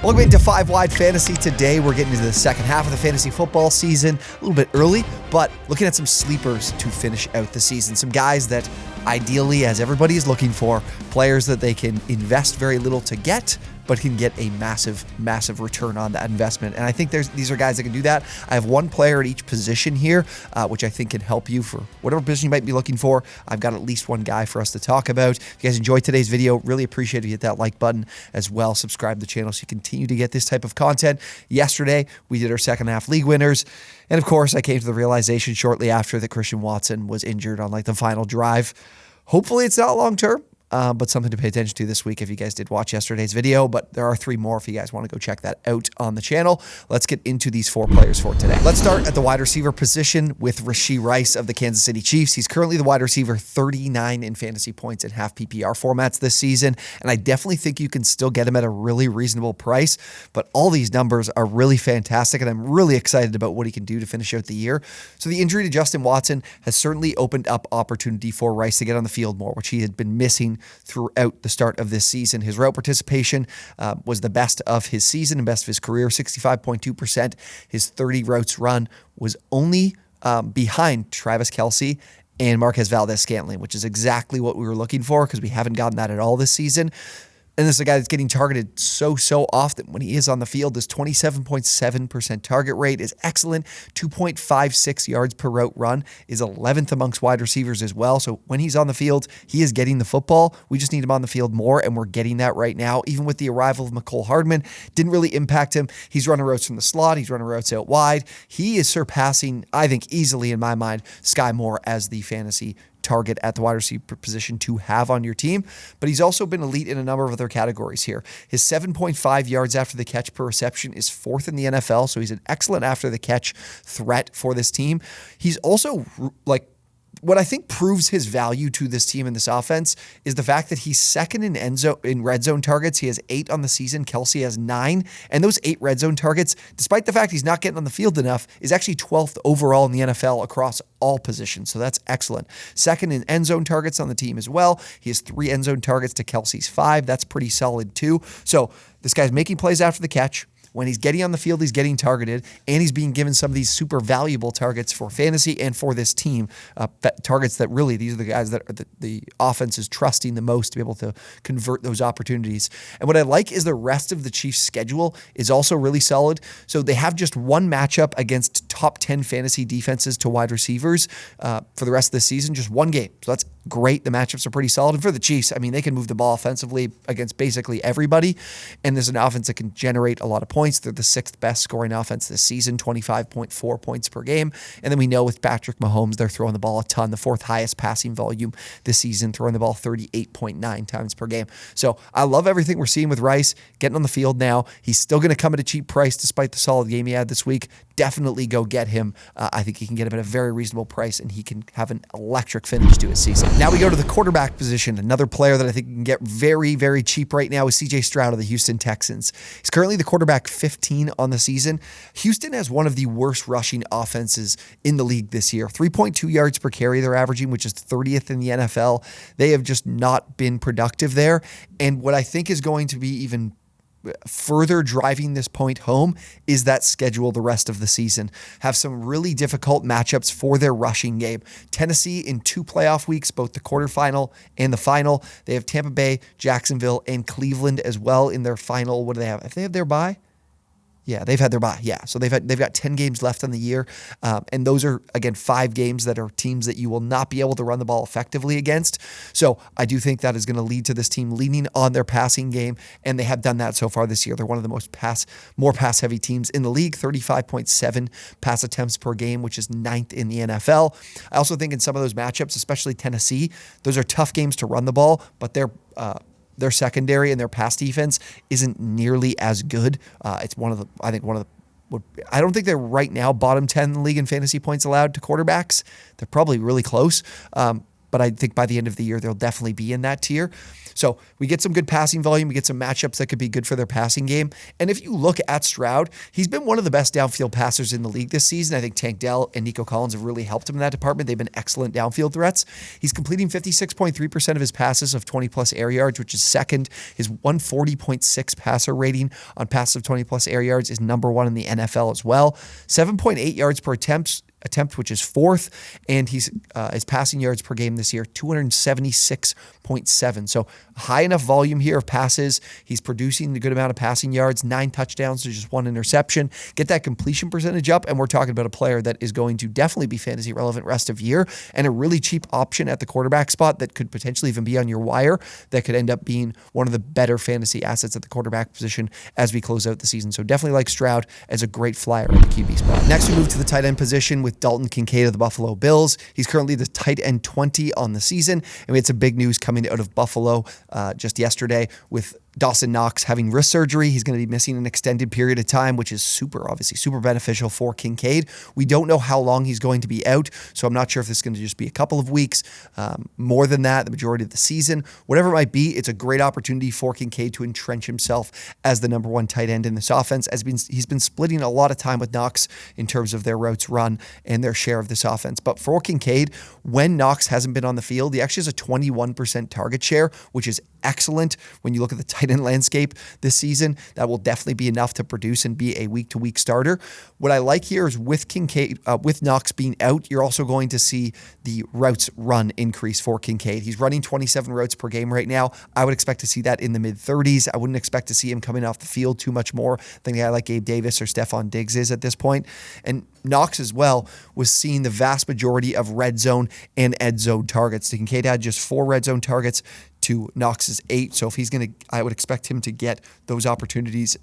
Welcome into 5 Wide Fantasy. Today we're getting into the second half of the fantasy football season. A little bit early, but looking at some sleepers to finish out the season. Some guys that ideally, as everybody is looking for, players that they can invest very little to get, but can get a massive, massive return on that investment. And I think these are guys that can do that. I have one player at each position here, which I think can help you for whatever position you might be looking for. I've got at least one guy for us to talk about. If you guys enjoyed today's video, really appreciate if you hit that like button as well. Subscribe to the channel so you continue to get this type of content. Yesterday, we did our second half league winners. And of course, I came to the realization shortly after that Christian Watson was injured on the final drive. Hopefully it's not long term. But something to pay attention to this week if you guys did watch yesterday's video. But there are 3 more if you guys want to go check that out on the channel. Let's get into these 4 players for today. Let's start at the wide receiver position with Rashee Rice of the Kansas City Chiefs. He's currently the wide receiver 39 in fantasy points in half PPR formats this season. And I definitely think you can still get him at a really reasonable price. But all these numbers are really fantastic. And I'm really excited about what he can do to finish out the year. So the injury to Justin Watson has certainly opened up opportunity for Rice to get on the field more, which he had been missing throughout the start of this season. His route participation was the best of his season and best of his career, 65.2%. His 30 routes run was only behind Travis Kelce and Marquez Valdes-Scantling, which is exactly what we were looking for because we haven't gotten that at all this season. And this is a guy that's getting targeted so often when he is on the field. His 27.7% target rate is excellent. 2.56 yards per route run is 11th amongst wide receivers as well. So when he's on the field, he is getting the football. We just need him on the field more, and we're getting that right now. Even with the arrival of Mecole Hardman, didn't really impact him. He's running routes from the slot. He's running routes out wide. He is surpassing, I think, easily in my mind, Sky Moore as the fantasy target at the wide receiver position to have on your team, but he's also been elite in a number of other categories here. His 7.5 yards after the catch per reception is 4th in the NFL, so he's an excellent after the catch threat for this team. He's also what I think proves his value to this team in this offense is the fact that he's second in red zone targets. He has 8 on the season. Kelce has 9. And those 8 red zone targets, despite the fact he's not getting on the field enough, is actually 12th overall in the NFL across all positions. So that's excellent. Second in end zone targets on the team as well. He has 3 end zone targets to Kelce's 5. That's pretty solid too. So this guy's making plays after the catch. When he's getting on the field, he's getting targeted, and he's being given some of these super valuable targets for fantasy and for this team. Targets that really, these are the guys that are the offense is trusting the most to be able to convert those opportunities. And what I like is the rest of the Chiefs' schedule is also really solid. So they have just one matchup against top 10 fantasy defenses to wide receivers for the rest of the season, just one game. So that's great. The matchups are pretty solid. And for the Chiefs, I mean, they can move the ball offensively against basically everybody. And there's an offense that can generate a lot of points. They're the 6th best scoring offense this season, 25.4 points per game. And then we know with Patrick Mahomes, they're throwing the ball a ton, the 4th highest passing volume this season, throwing the ball 38.9 times per game. So I love everything we're seeing with Rice getting on the field now. He's still going to come at a cheap price despite the solid game he had this week. Definitely go get him. I think he can get him at a very reasonable price, and he can have an electric finish to his season. Now we go to the quarterback position. Another player that I think can get very, very cheap right now is C.J. Stroud of the Houston Texans. He's currently the quarterback 15 on the season. Houston has one of the worst rushing offenses in the league this year. 3.2 yards per carry they're averaging, which is 30th in the NFL. They have just not been productive there. And what I think is going to be even further driving this point home is that schedule the rest of the season. Have some really difficult matchups for their rushing game. Tennessee in 2 playoff weeks, both the quarterfinal and the final. They have Tampa Bay, Jacksonville, and Cleveland as well in their final. What do they have? If they have their bye? Yeah, they've had their bye. Yeah, so they've got 10 games left on the year, and those are, again, 5 games that are teams that you will not be able to run the ball effectively against. So I do think that is going to lead to this team leaning on their passing game, and they have done that so far this year. They're one of the more pass-heavy teams in the league, 35.7 pass attempts per game, which is 9th in the NFL. I also think in some of those matchups, especially Tennessee, those are tough games to run the ball, but their secondary and their pass defense isn't nearly as good. It's I don't think they're right now bottom 10 in the league in fantasy points allowed to quarterbacks. They're probably really close. but I think by the end of the year, they'll definitely be in that tier. So we get some good passing volume. We get some matchups that could be good for their passing game. And if you look at Stroud, he's been one of the best downfield passers in the league this season. I think Tank Dell and Nico Collins have really helped him in that department. They've been excellent downfield threats. He's completing 56.3% of his passes of 20-plus air yards, which is second. His 140.6 passer rating on passes of 20-plus air yards is number one in the NFL as well. 7.8 yards per attempt, which is fourth, and his passing yards per game this year, 276.7. So high enough volume here of passes. He's producing a good amount of passing yards, 9 touchdowns to just 1 interception. Get that completion percentage up, and we're talking about a player that is going to definitely be fantasy relevant rest of year, and a really cheap option at the quarterback spot that could potentially even be on your wire that could end up being one of the better fantasy assets at the quarterback position as we close out the season. So definitely like Stroud as a great flyer at the QB spot. Next, we move to the tight end position with Dalton Kincaid of the Buffalo Bills. He's currently the tight end 20 on the season, and we had some big news coming out of Buffalo just yesterday with Dawson Knox having wrist surgery. He's going to be missing an extended period of time, which is obviously super beneficial for Kincaid. We don't know how long he's going to be out, so I'm not sure if this is going to just be a couple of weeks, more than that, the majority of the season. Whatever it might be, it's a great opportunity for Kincaid to entrench himself as the number one tight end in this offense. He's been splitting a lot of time with Knox in terms of their routes run and their share of this offense. But for Kincaid, when Knox hasn't been on the field, he actually has a 21% target share, which is excellent when you look at the tight end landscape this season. That will definitely be enough to produce and be a week-to-week starter. What I like here is with Kincaid, with Knox being out, you're also going to see the routes run increase for Kincaid. He's running 27 routes per game right now. I would expect to see that in the mid-30s. I wouldn't expect to see him coming off the field too much more than a guy like Gabe Davis or Stephon Diggs is at this point. And Knox as well was seeing the vast majority of red zone and ed zone targets. The Kincaid had just 4 red zone targets to Knox's 8. So if he's going to, I would expect him to get those opportunities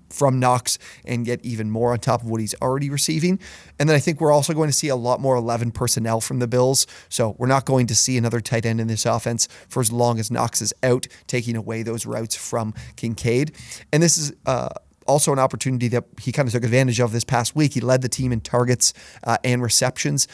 from Knox and get even more on top of what he's already receiving. And then I think we're also going to see a lot more 11 personnel from the Bills. So we're not going to see another tight end in this offense for as long as Knox is out, taking away those routes from Kincaid. And this is also an opportunity that he kind of took advantage of this past week. He led the team in targets and receptions.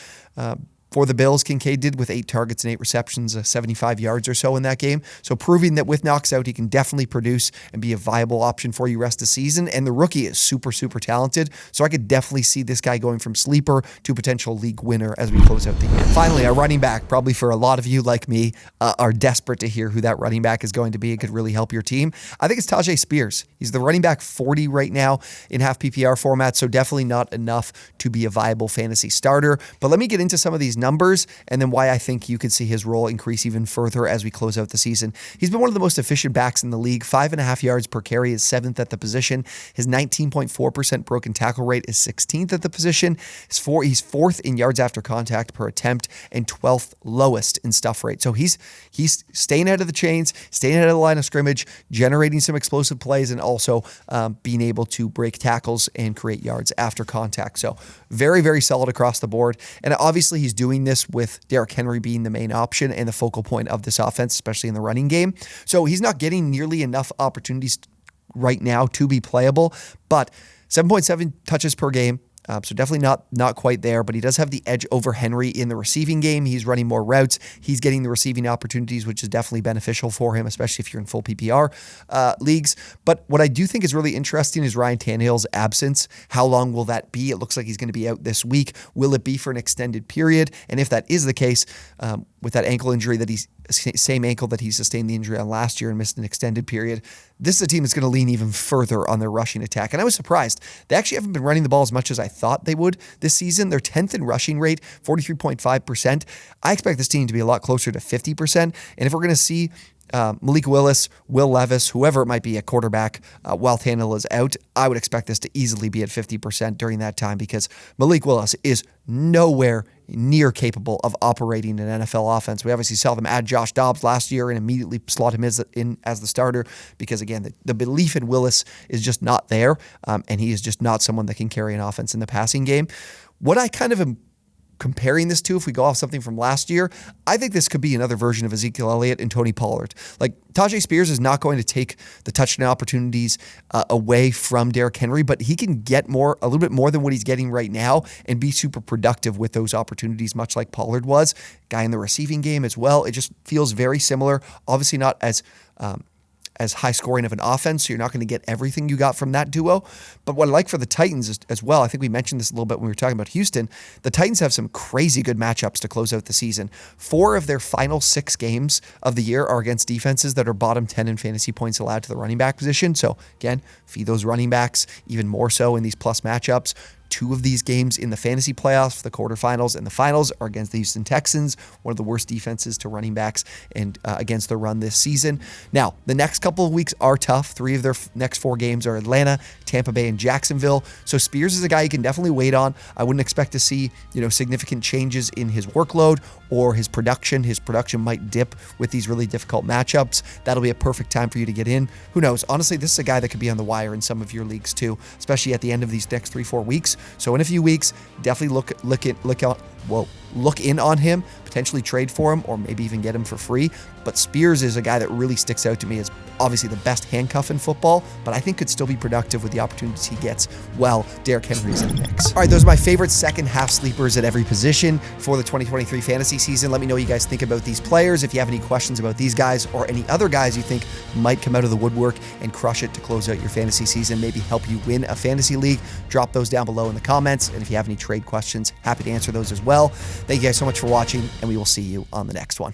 For the Bills, Kincaid did with 8 targets and 8 receptions, 75 yards or so in that game. So proving that with Knox out, he can definitely produce and be a viable option for you rest of the season. And the rookie is super, super talented. So I could definitely see this guy going from sleeper to potential league winner as we close out the year. Finally, our running back, probably for a lot of you like me, are desperate to hear who that running back is going to be. It could really help your team. I think it's Tajay Spears. He's the running back 40 right now in half PPR format. So definitely not enough to be a viable fantasy starter. But let me get into some of these numbers and then why I think you could see his role increase even further as we close out the season. He's been one of the most efficient backs in the league. 5.5 yards per carry is 7th at the position. His 19.4% broken tackle rate is 16th at the position. He's 4th in yards after contact per attempt and 12th lowest in stuff rate. So he's staying out of the chains, staying out of the line of scrimmage, generating some explosive plays, and also being able to break tackles and create yards after contact. So very, very solid across the board. And obviously he's doing this with Derrick Henry being the main option and the focal point of this offense, especially in the running game. So he's not getting nearly enough opportunities right now to be playable, but 7.7 touches per game. So definitely not quite there, but he does have the edge over Henry in the receiving game. He's running more routes. He's getting the receiving opportunities, which is definitely beneficial for him, especially if you're in full PPR leagues. But what I do think is really interesting is Ryan Tannehill's absence. How long will that be? It looks like he's going to be out this week. Will it be for an extended period? And if that is the case, with that ankle injury same ankle that he sustained the injury on last year and missed an extended period, this is a team that's going to lean even further on their rushing attack. And I was surprised. They actually haven't been running the ball as much as I thought they would this season. They're 10th in rushing rate, 43.5%. I expect this team to be a lot closer to 50%. And if we're going to see Malik Willis, Will Levis, whoever it might be at quarterback, while Tannehill is out, I would expect this to easily be at 50% during that time because Malik Willis is nowhere near capable of operating an NFL offense. We obviously saw them add Josh Dobbs last year and immediately slot him in as the starter because, again, the belief in Willis is just not there, and he is just not someone that can carry an offense in the passing game. What I kind of am comparing this to, if we go off something from last year, I think this could be another version of Ezekiel Elliott and Tony Pollard. Like, Tajay Spears is not going to take the touchdown opportunities away from Derrick Henry, but he can get a little bit more than what he's getting right now and be super productive with those opportunities, much like Pollard was. Guy in the receiving game as well. It just feels very similar. Obviously not as high scoring of an offense, so you're not going to get everything you got from that duo. But what I like for the Titans is, as well, I think we mentioned this a little bit when we were talking about Houston, the Titans have some crazy good matchups to close out the season. 4 of their final 6 games of the year are against defenses that are bottom 10 in fantasy points allowed to the running back position. So again, feed those running backs even more so in these plus matchups. 2 of these games in the fantasy playoffs, the quarterfinals and the finals, are against the Houston Texans, one of the worst defenses to running backs and against the run this season. Now, the next couple of weeks are tough. 3 of their next 4 games are Atlanta, Tampa Bay, and Jacksonville. So Spears is a guy you can definitely wait on. I wouldn't expect to see, significant changes in his workload or his production. His production might dip with these really difficult matchups. That'll be a perfect time for you to get in. Who knows? Honestly, this is a guy that could be on the wire in some of your leagues too, especially at the end of these next 3-4 weeks. So in a few weeks, definitely look in on him, potentially trade for him, or maybe even get him for free. But Spears is a guy that really sticks out to me as obviously the best handcuff in football, but I think could still be productive with the opportunities he gets while Derrick Henry's in the mix. All right, those are my favorite second half sleepers at every position for the 2023 fantasy season. Let me know what you guys think about these players. If you have any questions about these guys or any other guys you think might come out of the woodwork and crush it to close out your fantasy season, maybe help you win a fantasy league, drop those down below in the comments. And if you have any trade questions, happy to answer those as well. Thank you guys so much for watching, and we will see you on the next one.